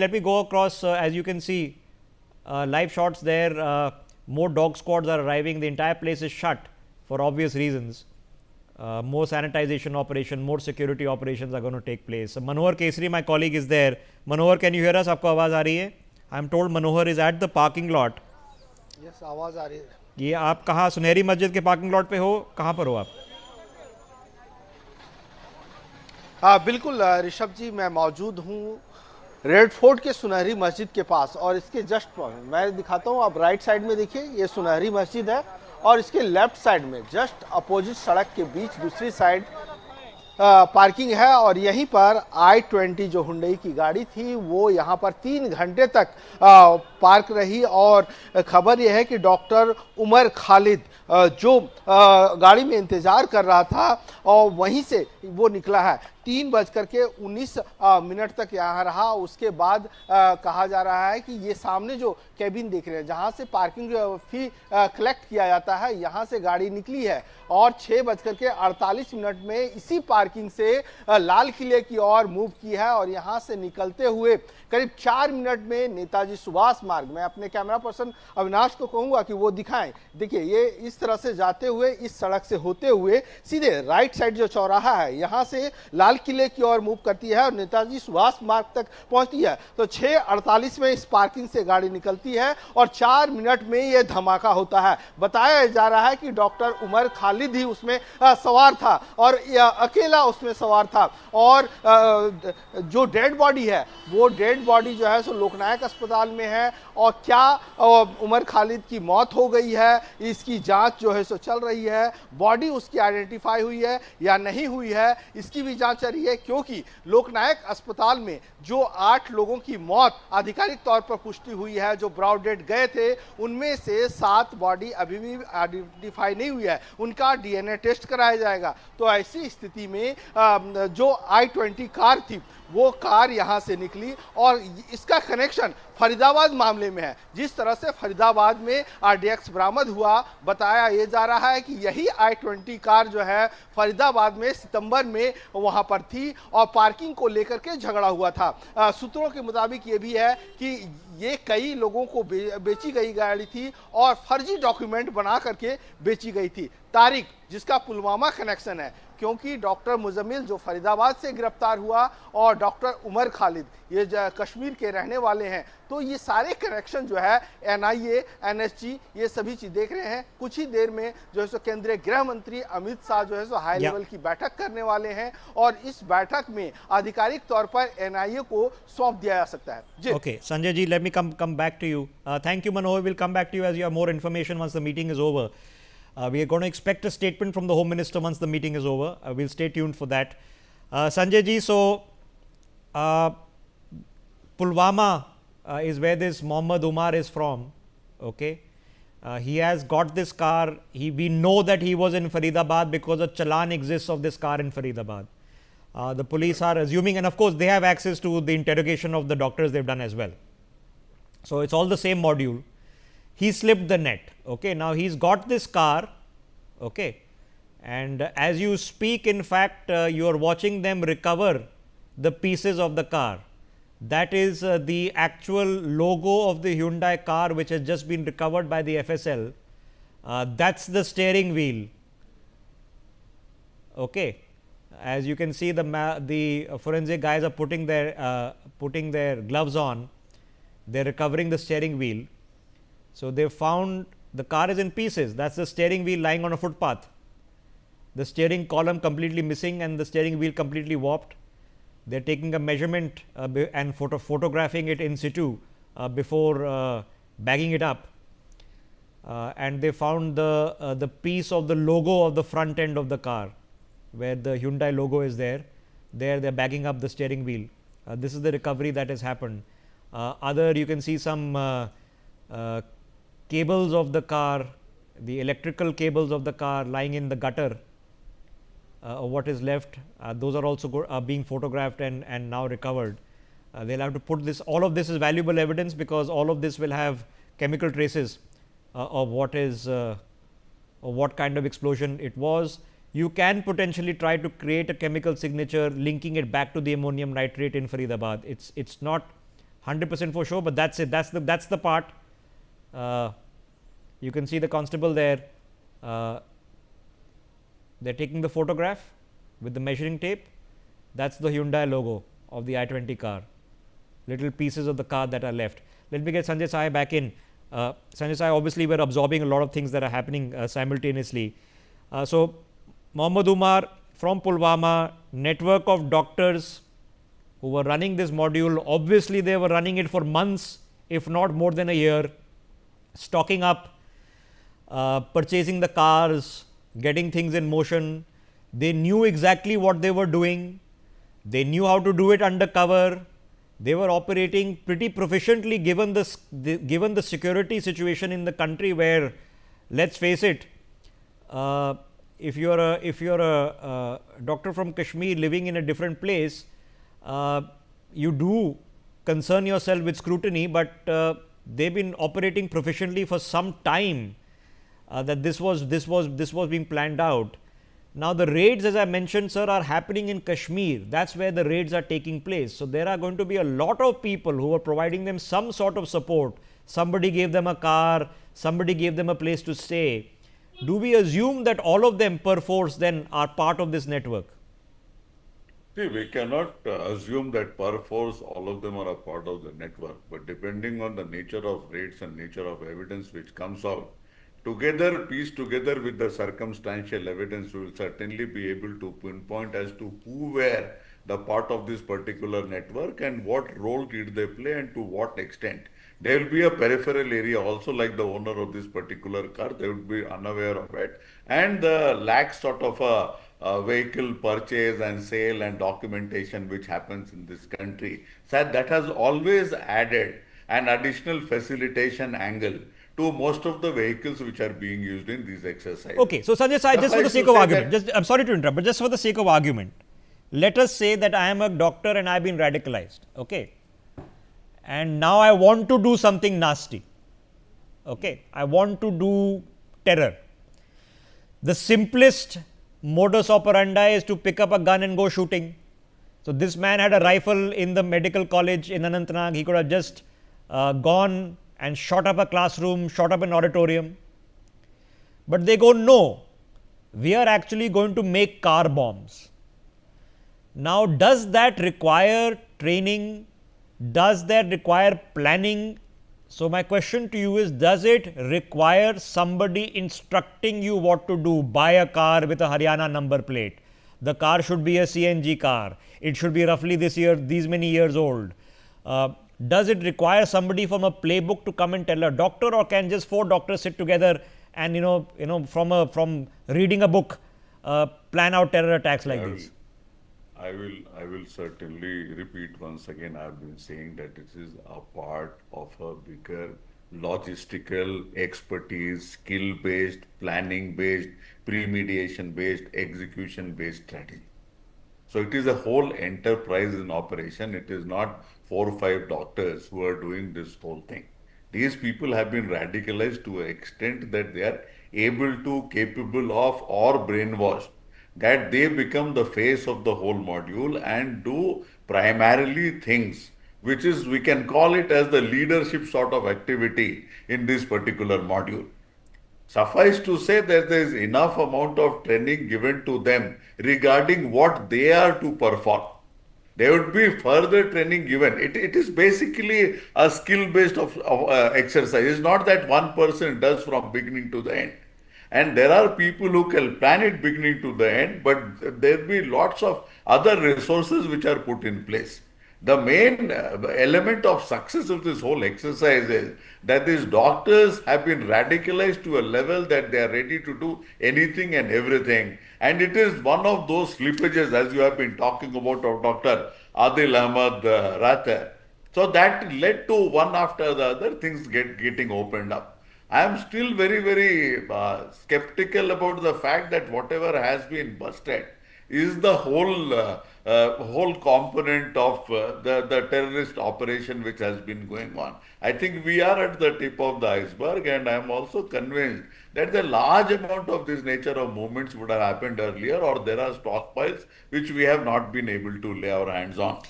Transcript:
Let me go across, as you can see, live shots there. More dog squads are arriving. The entire place is shut for obvious reasons. More sanitization operation, more security operations are going to take place. Manohar Kesri, my colleague, is there. Manohar, can you hear us? आपको आवाज आ रही है? I'm told Manohar is at the parking lot. Yes, आवाज आ रही है. ये आप कहाँ, सुनहरी मस्जिद के पार्किंग लॉट पे हो? कहाँ पर हो आप? बिल्कुल ऋषभ जी, मैं मौजूद हूँ रेड फोर्ट के सुनहरी मस्जिद के पास और इसके जस्ट मैं दिखाता हूँ. आप राइट साइड में देखिए, ये सुनहरी मस्जिद है और इसके लेफ्ट साइड में जस्ट अपोजिट सड़क के बीच दूसरी साइड पार्किंग है. और यहीं पर i20 जो हुंडई की गाड़ी थी वो यहाँ पर 3 घंटे तक पार्क रही. और खबर यह है कि डॉक्टर उमर खालिद जो गाड़ी में इंतजार कर रहा था और वहीं से वो निकला है. 3:19 तक यहाँ रहा. उसके बाद कहा जा रहा है कि ये सामने जो कैबिन देख रहे हैं जहाँ से पार्किंग फी कलेक्ट किया जाता है, यहाँ से गाड़ी निकली है और 6:48 में इसी पार्किंग से लाल किले की ओर मूव की है. और यहाँ से निकलते हुए करीब 4 मिनट में नेताजी सुभाष मार्ग, मैं अपने कैमरा पर्सन अविनाश को कहूँगा कि वो दिखाएं. देखिए, ये इस तरह से जाते हुए इस सड़क से होते हुए सीधे राइट साइड जो चौराहा है यहाँ से लाल किले की ओर मूव करती है और नेताजी सुभाष मार्ग तक पहुंचती है. तो 6:48 में इस पार्किंग से गाड़ी निकलती है और 4 मिनट में यह धमाका होता है. बताया जा रहा है कि डॉक्टर उमर खालिद ही उसमें सवार था और अकेला उसमें सवार था. और जो डेड बॉडी है वो डेड बॉडी जो है सो लोकनायक अस्पताल में है. और क्या उमर खालिद की मौत हो गई है, इसकी जांच जो है सो चल रही है. बॉडी उसकी आइडेंटिफाई हुई है या नहीं हुई है, इसकी भी जांच चल रही है. क्योंकि लोकनायक अस्पताल में जो 8 लोगों की मौत आधिकारिक तौर पर पुष्टि हुई है, जो ब्रॉडेड गए थे, उनमें से 7 बॉडी अभी भी आइडेंटिफाई नहीं हुई है. उनका डीएनए टेस्ट कराया जाएगा. तो ऐसी स्थिति में जो i20 कार थी वो कार यहां से निकली और इसका कनेक्शन फरीदाबाद मामले में है. जिस तरह से फरीदाबाद में आरडीएक्स बरामद हुआ, बताया ये जा रहा है कि यही i20 कार जो है फरीदाबाद में सितंबर में वहां पर थी और पार्किंग को लेकर के झगड़ा हुआ था. सूत्रों के मुताबिक ये भी है कि ये कई लोगों को बेची गई गाड़ी थी और फर्जी डॉक्यूमेंट बना करके बेची गई थी. तारिक, जिसका पुलवामा कनेक्शन है, क्योंकि डॉक्टर मुजम्मिल जो फरीदाबाद से गिरफ्तार हुआ और डॉक्टर उमर खालिद ये कश्मीर के रहने वाले हैं, तो ये सारे कनेक्शन जो है एनआईए, एनएसजी ये सभी चीज देख रहे हैं. कुछ ही देर में जो है सो केंद्रीय गृह मंत्री अमित शाह जो है सो हाई लेवल की बैठक करने वाले हैं और इस बैठक में आधिकारिक तौर पर एनआईए को सौंप दिया जा सकता है. Okay, Sanjay ji, let me come back to you. Thank you, Manohar. We'll come back to you as you have more information once the meeting is over. We are going to expect a statement from the Home Minister once the meeting is over. We'll stay tuned for that. Sanjay ji, so Pulwama is where this Mohammad Umar is from. Okay, he has got this car. We know that he was in Faridabad because a challan exists of this car in Faridabad. The police are assuming, and of course they have access to the interrogation of the doctors they've done as well. So it's all the same module. He slipped the net. Okay, now he's got this car. Okay, and as you speak, in fact, you are watching them recover the pieces of the car. That is the actual logo of the Hyundai car which has just been recovered by the FSL. That's the steering wheel. Okay, as you can see, the forensic guys are putting their gloves on. They're recovering the steering wheel. So they found the car is in pieces. That's the steering wheel lying on a footpath. The steering column completely missing and the steering wheel completely warped. They're taking a measurement and photographing it in situ before bagging it up. And they found the piece of the logo of the front end of the car, where the Hyundai logo is there. There they're bagging up the steering wheel. This is the recovery that has happened. You can see some cables of the car, the electrical cables of the car lying in the gutter. What is left, those are also being photographed and now recovered. They'll have to put this, all of this is valuable evidence because all of this will have chemical traces of what is or what kind of explosion it was. You can potentially try to create a chemical signature linking it back to the ammonium nitrate in Faridabad. It's not 100% for sure, but that's it. That's the part. You can see the constable there. They're taking the photograph with the measuring tape. That's the Hyundai logo of the i20 car. Little pieces of the car that are left. Let me get Sanjay Sai back in. Sanjay Sai, obviously we're absorbing a lot of things that are happening simultaneously. So Mohammad Umar from Pulwama, network of doctors who were running this module. Obviously they were running it for months, if not more than a year, stocking up, purchasing the cars, getting things in motion. They knew exactly what they were doing. They knew how to do it undercover. They were operating pretty proficiently given the security situation in the country, where, let's face it, if you're a doctor from Kashmir living in a different place, you do concern yourself with scrutiny, but they've been operating proficiently for some time. That this was being planned out. Now the raids, as I mentioned, sir, are happening in Kashmir. That's where the raids are taking place. So there are going to be a lot of people who are providing them some sort of support. Somebody gave them a car, somebody gave them a place to stay. Do we assume that all of them perforce then are part of this network? See, we cannot assume that perforce all of them are a part of the network, but depending on the nature of raids and nature of evidence which comes out, together, pieced together with the circumstantial evidence, we will certainly be able to pinpoint as to who were the part of this particular network and what role did they play and to what extent. There will be a peripheral area also, like the owner of this particular car, they would be unaware of it, and the lack sort of a vehicle purchase and sale and documentation which happens in this country. So that has always added an additional facilitation angle to most of the vehicles which are being used in these exercises. Okay, so Sanjay Sai, just for the sake of argument, I'm sorry to interrupt, but just for the sake of argument, let us say that I am a doctor and I've been radicalized, okay, and now I want to do something nasty, okay, I want to do terror. The simplest modus operandi is to pick up a gun and go shooting. So this man had a rifle in the medical college in Anantnag. He could have just gone and shot up a classroom, shot up an auditorium. But they go, no, we are actually going to make car bombs. Now, does that require training? Does that require planning? So my question to you is, does it require somebody instructing you what to do? Buy a car with a Haryana number plate. The car should be a CNG car. It should be roughly these many years old. Does it require somebody from a playbook to come and tell a doctor, or can just 4 doctors sit together and from reading a book plan out terror attacks like this? I will certainly repeat once again. I've been saying that this is a part of a bigger logistical expertise, skill-based, planning-based, premediation-based, execution-based strategy. So it is a whole enterprise in operation. It is not 4 or 5 doctors who are doing this whole thing. These people have been radicalized to an extent that they are able to, capable of, or brainwashed, that they become the face of the whole module and do primarily things which is, we can call it as the leadership sort of activity in this particular module. Suffice to say that there is enough amount of training given to them regarding what they are to perform. There would be further training given. It is basically a skill-based exercise. It's not that one person does from beginning to the end. And there are people who can plan it beginning to the end, but there will be lots of other resources which are put in place. The main element of success of this whole exercise is that these doctors have been radicalized to a level that they are ready to do anything and everything. And it is one of those slippages, as you have been talking about, of Dr. Adil Ahmad Rathar. So that led to one after the other things getting opened up. I am still very, very skeptical about the fact that whatever has been busted is the whole component of the terrorist operation which has been going on. I think we are at the tip of the iceberg, and I am also convinced that the large amount of this nature of movements would have happened earlier, or there are stockpiles which we have not been able to lay our hands on.